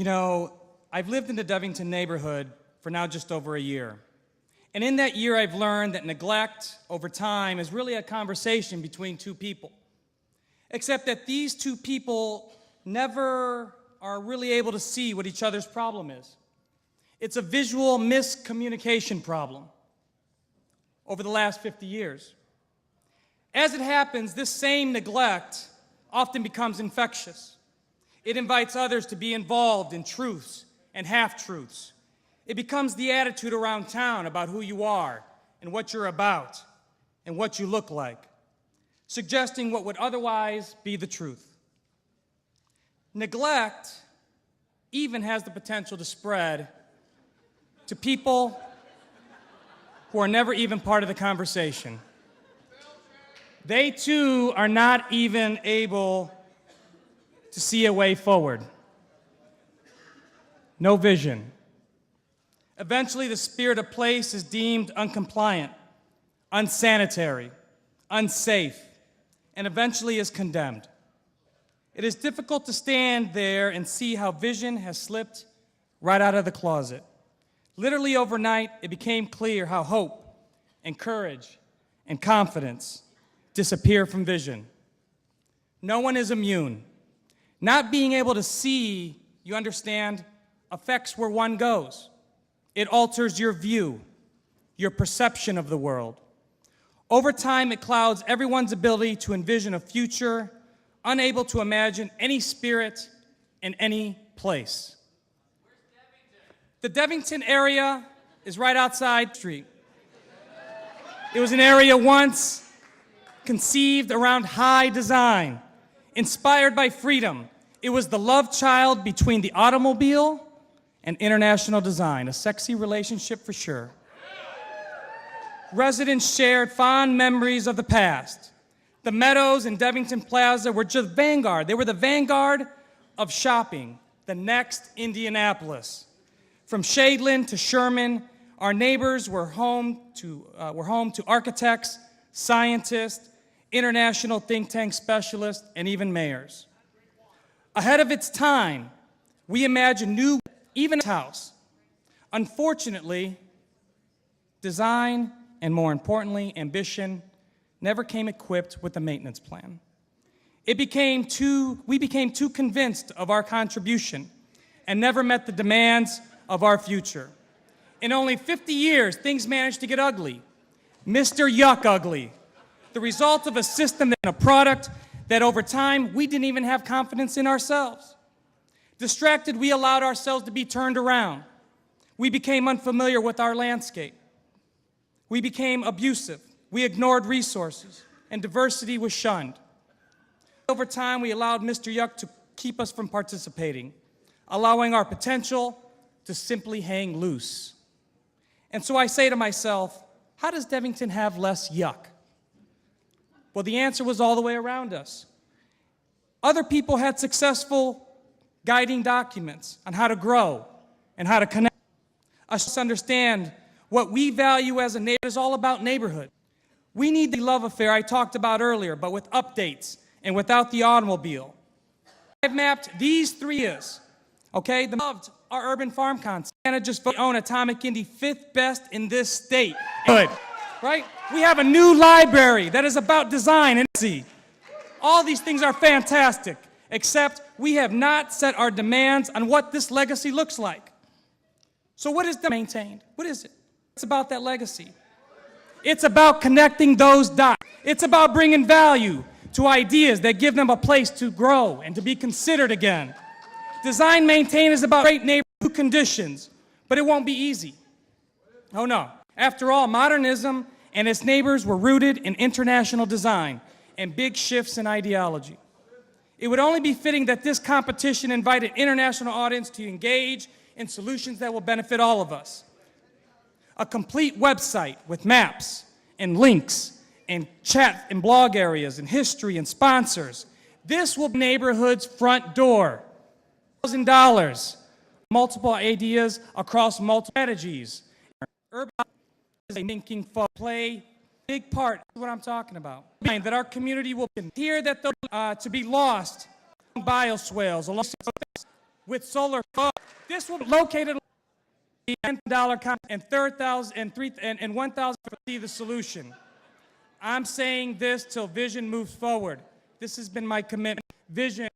You know, I've lived in the Devington neighborhood for now just over a year. And in that year, I've learned that neglect over time is really a conversation between two people. Except that these two people never are really able to see what each other's problem is. It's a visual miscommunication problem over the last 50 years. As it happens, this same neglect often becomes infectious. It invites others to be involved in truths and half-truths. It becomes the attitude around town about who you are and what you're about and what you look like, suggesting what would otherwise be the truth. Neglect even has the potential to spread to people who are never even part of the conversation. They too are not even able to see a way forward. No vision. Eventually, the spirit of place is deemed uncompliant, unsanitary, unsafe, and eventually is condemned. It is difficult to stand there and see how vision has slipped right out of the closet. Literally overnight, it became clear how hope and courage and confidence disappear from vision. No one is immune. Not being able to see, you understand, affects where one goes. It alters your view, your perception of the world. Over time, it clouds everyone's ability to envision a future, unable to imagine any spirit in any place. The Devington area is right outside the street. It was an area once conceived around high design, inspired by freedom. It was the love child between the automobile and international design, a sexy relationship for sure. Residents shared fond memories of the past. The Meadows and Devington Plaza were just vanguard. They were the vanguard of shopping, the next Indianapolis. From Shadeland to Sherman, our neighbors were home to architects, scientists, international think tank specialists, and even mayors. Ahead of its time, we imagined new, even house. Unfortunately, design, and more importantly, ambition, never came equipped with a maintenance plan. We became too convinced of our contribution and never met the demands of our future. In only 50 years, things managed to get ugly. Mr. Yuck ugly. The result of a system and a product that over time, we didn't even have confidence in ourselves. Distracted, we allowed ourselves to be turned around. We became unfamiliar with our landscape. We became abusive. We ignored resources, and diversity was shunned. Over time, we allowed Mr. Yuck to keep us from participating, allowing our potential to simply hang loose. And so I say to myself, how does Devington have less yuck? Well, the answer was all the way around us. Other people had successful guiding documents on how to grow and how to connect. Us understand what we value as a neighborhood is all about neighborhood. We need the love affair I talked about earlier, but with updates and without the automobile. I've mapped these 3 years, okay? The loved our urban farm concept. And just own Atomic Indy 5th best in this state. Good, right? We have a new library that is about design and see. All these things are fantastic, except we have not set our demands on what this legacy looks like. So what is maintained? What is it? It's about that legacy. It's about connecting those dots. It's about bringing value to ideas that give them a place to grow and to be considered again. Design maintain is about great neighborhood conditions, but it won't be easy. Oh no. After all, modernism and its neighbors were rooted in international design and big shifts in ideology. It would only be fitting that this competition invited international audience to engage in solutions that will benefit all of us. A complete website with maps and links and chat and blog areas and history and sponsors. This will be neighborhood's front door. $1,000, multiple ideas across multiple strategies. Urban is a thinking play big part of what I'm talking about. That our community will hear that to be lost bioswales along with solar farms. This will be located $10 and 3,000 and 1,000 for the solution. I'm saying this till vision moves forward. This has been my commitment. Vision.